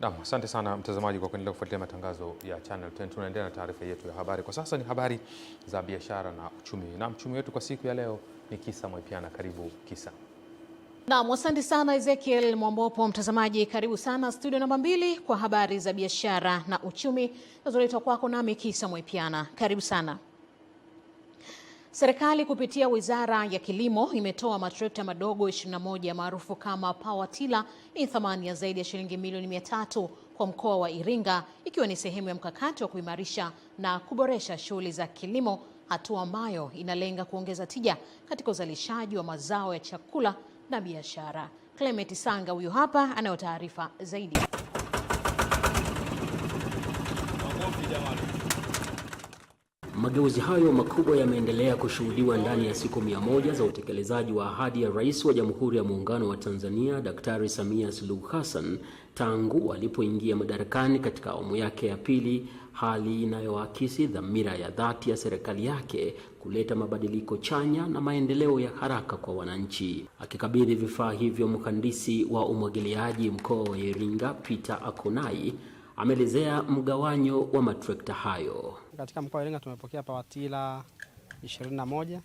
Naam, asante sana mtazamaji kwa kuendelea kufuatilia matangazo ya Channel 10. Tunaendelea na taarifa yetu ya habari. Kwa sasa ni habari za biashara na uchumi. Na mchumi wetu kwa siku ya leo ni Kisa Mwaipiana. Karibu Kisa. Naam, asante sana Ezekiel Mwambopo. Mtazamaji, karibu sana studio namba 2 kwa habari za biashara na uchumi zinazoletwa kwako nami Kisa Mwaipiana. Karibu sana. Serikali kupitia Wizara ya Kilimo imetoa matrekta madogo 21 maarufu kama power tiller yenye thamani ya zaidi ya shilingi milioni 300 kwa mkoa wa Iringa, ikiwa ni sehemu ya mkakati wa kuimarisha na kuboresha shughuli za kilimo, hatua ambayo inalenga kuongeza tija katika uzalishaji wa mazao ya chakula na biashara. Clement Sanga huyu hapa anayo taarifa zaidi. Mageuzi hayo makubwa yameendelea kushuhudiwa ndani ya siku 100 za utekelezaji wa ahadi ya Rais wa Jamhuri ya Muungano wa Tanzania Daktari Samia Suluhu Hassan tangu alipoingia madarakani katika awamu yake ya pili, hali inayoakisi dhamira ya dhati ya serikali yake kuleta mabadiliko chanya na maendeleo ya haraka kwa wananchi. Akikabidhi vifaa hivyo, mhandisi wa umwagiliaji mkoa wa Iringa Peter Akonai ameelezea mgawanyo wa matrekta hayo. Katika mkoa wa Iringa tumepokea power tiller 21.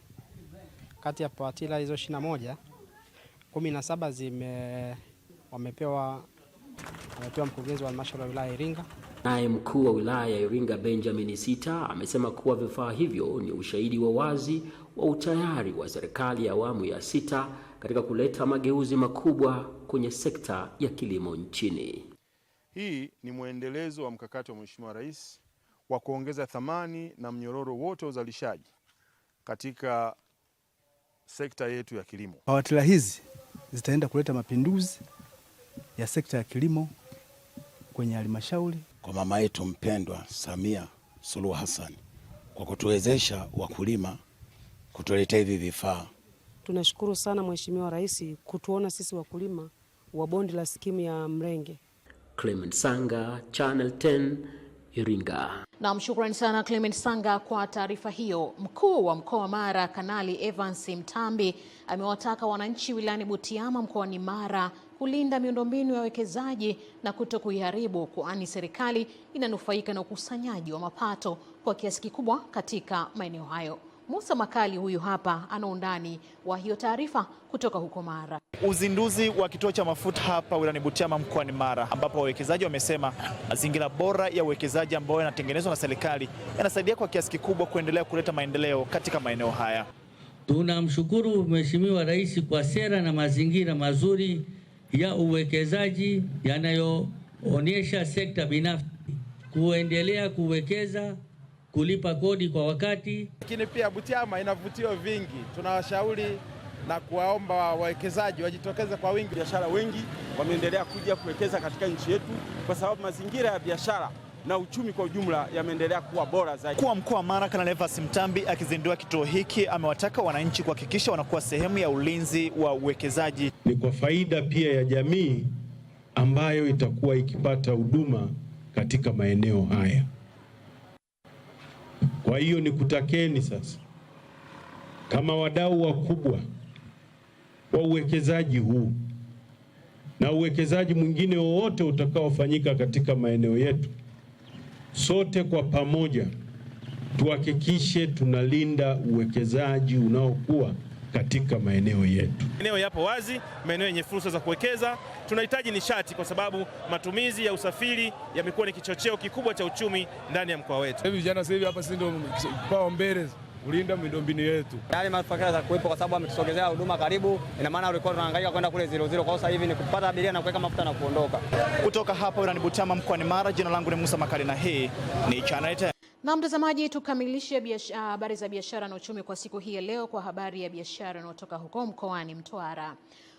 Kati ya power tiller hizo 21, 17 wamepewa mkurugenzi wa halmashauri ya wilaya Iringa. Naye mkuu wa wilaya ya Iringa Benjamin Sita amesema kuwa vifaa hivyo ni ushahidi wa wazi wa utayari wa serikali ya awamu ya 6 katika kuleta mageuzi makubwa kwenye sekta ya kilimo nchini. Hii ni mwendelezo wa mkakati wa Mheshimiwa Rais wa kuongeza thamani na mnyororo wote wa uzalishaji katika sekta yetu ya kilimo. Power tiller hizi zitaenda kuleta mapinduzi ya sekta ya kilimo kwenye halmashauri. Kwa mama yetu mpendwa Samia Suluhu Hassan kwa kutuwezesha wakulima kutuletea hivi vifaa. Tunashukuru sana Mheshimiwa Rais kutuona sisi wakulima wa bondi la skimu ya Mrenge. Clement Sanga, Channel 10, Iringa. Na shukrani sana Clement Sanga kwa taarifa hiyo. Mkuu wa mkoa wa Mara Kanali Evans Mtambi amewataka wananchi wilayani Butiama mkoani Mara kulinda miundombinu ya wekezaji na kuto kuiharibu, kwani serikali inanufaika na ukusanyaji wa mapato kwa kiasi kikubwa katika maeneo hayo. Musa Makali huyu hapa ana undani wa hiyo taarifa kutoka huko Mara. Uzinduzi wa kituo cha mafuta hapa wilayani Butiama mkoani Mara, ambapo wawekezaji wamesema mazingira bora ya uwekezaji ambayo yanatengenezwa na serikali yanasaidia kwa kiasi kikubwa kuendelea kuleta maendeleo katika maeneo haya. Tunamshukuru Mheshimiwa Rais kwa sera na mazingira mazuri ya uwekezaji yanayoonyesha sekta binafsi kuendelea kuwekeza, kulipa kodi kwa wakati. Lakini pia Butiama ina vivutio vingi. Tunawashauri na kuwaomba wawekezaji wajitokeze kwa wingi. Biashara wengi wameendelea kuja kuwekeza katika nchi yetu kwa sababu mazingira ya biashara na uchumi kwa ujumla yameendelea kuwa bora zaidi. Mkuu wa mkoa wa Mara Kanali Evans Mtambi akizindua kituo hiki amewataka wananchi kuhakikisha wanakuwa sehemu ya ulinzi wa uwekezaji. Ni kwa faida pia ya jamii ambayo itakuwa ikipata huduma katika maeneo haya. Kwa hiyo nikutakeni sasa kama wadau wakubwa wa uwekezaji huu na uwekezaji mwingine wowote utakaofanyika katika maeneo yetu, sote kwa pamoja tuhakikishe tunalinda uwekezaji unaokuwa katika maeneo yetu. Maeneo yapo wazi, maeneo yenye fursa za kuwekeza. Tunahitaji nishati kwa sababu matumizi ya usafiri yamekuwa ni kichocheo kikubwa cha uchumi ndani ya mkoa wetu. Hivi vijana sasa hivi hapa sisi ndio pao mbele kulinda miundombinu yetu. Yale manufaa za kuwepo kwa sababu ametusogezea huduma karibu. Ina maana ulikuwa tunahangaika kwenda kule 00, kwa sasa hivi ni kupata abiria na kuweka mafuta na kuondoka. Kutoka hapa wilayani Butiama mkoani Mara, jina langu ni Musa Makali na hii ni Channel 10. Na mtazamaji, tukamilishe habari za biashara na uchumi kwa siku hii ya leo kwa habari ya biashara inayotoka huko mkoani Mtwara.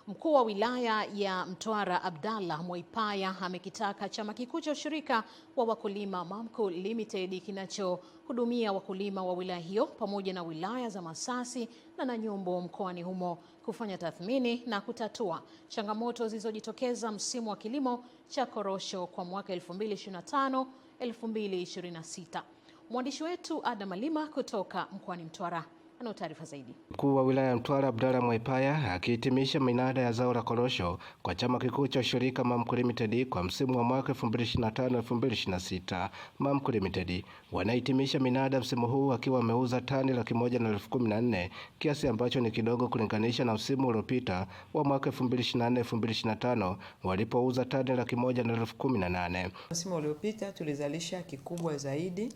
Mkuu wa wilaya ya Mtwara Abdallah Mwaipaya amekitaka chama kikuu cha ushirika wa wakulima Mamco Limited kinachohudumia wakulima wa wilaya hiyo pamoja na wilaya za Masasi na Nanyumbu mkoani humo kufanya tathmini na kutatua changamoto zilizojitokeza msimu wa kilimo cha korosho kwa mwaka 2025-2026. Mwandishi wetu Adam Malima kutoka mkoani Mtwara ana taarifa zaidi. Mkuu wa wilaya ya Mtwara Abdalla Mwaipaya akihitimisha minada ya zao la korosho kwa chama kikuu cha ushirika Mamco Limited kwa msimu wa mwaka 2025-2026. Mamco Limited wanahitimisha minada msimu huu akiwa wameuza tani 114,014, kiasi ambacho ni kidogo kulinganisha na msimu uliopita wa mwaka 2024-2025 walipouza tani 118,018. Msimu uliopita tulizalisha kikubwa zaidi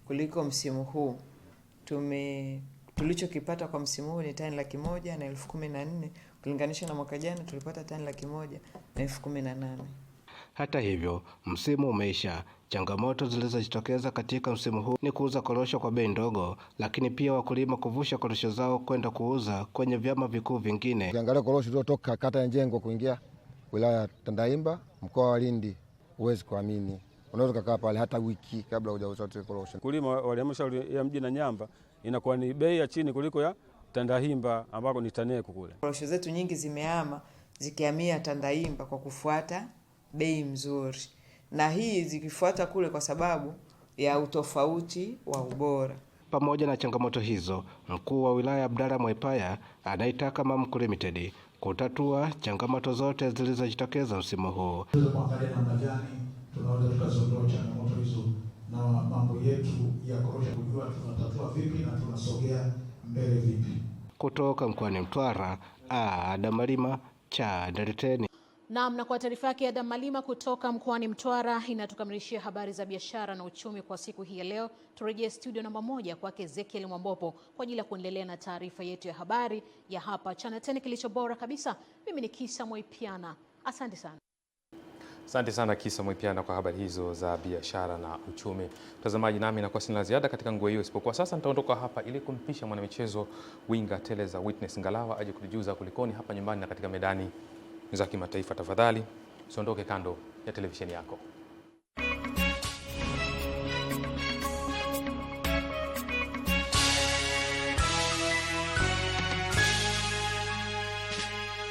kuliko msimu huu. Tulichokipata kwa msimu huu ni tani 100,014 kulinganisha na mwaka jana tulipata tani 100,018. Hata hivyo, msimu umeisha. Changamoto zilizojitokeza katika msimu huu ni kuuza korosho kwa bei ndogo, lakini pia wakulima kuvusha korosho zao kwenda kuuza kwenye vyama vikuu vingine. Ukiangalia korosho zilizotoka kata ya Njengo kuingia wilaya ya Tandahimba, mkoa wa Lindi, huwezi kuamini. Unaweza kukaa pale hata wiki kabla hujauza korosho. Kulima wa halmashauri ya mji na Nyamba inakuwa ni bei ya chini kuliko ya Tandahimba ambako ni Taneko kule. Korosho zetu nyingi zimeama zikihamia Tandahimba kwa kufuata bei mzuri, na hii zikifuata kule kwa sababu ya utofauti wa ubora. Pamoja na changamoto hizo, mkuu wa wilaya Abdalla Mwaipaya anaitaka Mamco Limited kutatua changamoto zote zilizojitokeza msimu huu. Kuangalia namna gani tunaweza tukazondoa changamoto hizo na mambo yetu ya korosho, kujua tunatatua vipi na tunasogea mbele vipi. Kutoka mkoani Mtwara, Adam Malima, Channel 10. Naam, na kwa taarifa yake Adam Malima kutoka mkoani Mtwara inatukamilishia habari za biashara na uchumi kwa siku hii ya leo. Turejee studio namba 1 kwake Ezekiel Mwambopo kwa ajili ya kuendelea na taarifa yetu ya habari ya hapa Channel 10 kilicho bora kabisa. Mimi ni Kisa Mwaipiana. Asante sana. Asante sana Kisa Mwaipiana kwa habari hizo za biashara na uchumi. Mtazamaji, nami nakuwa sina ziada katika nguo hiyo, isipokuwa sasa nitaondoka hapa ili kumpisha mwanamichezo winga Teleza Witness Ngalawa aje kutujuza kulikoni hapa nyumbani na katika medani za kimataifa. Tafadhali usiondoke kando ya televisheni yako.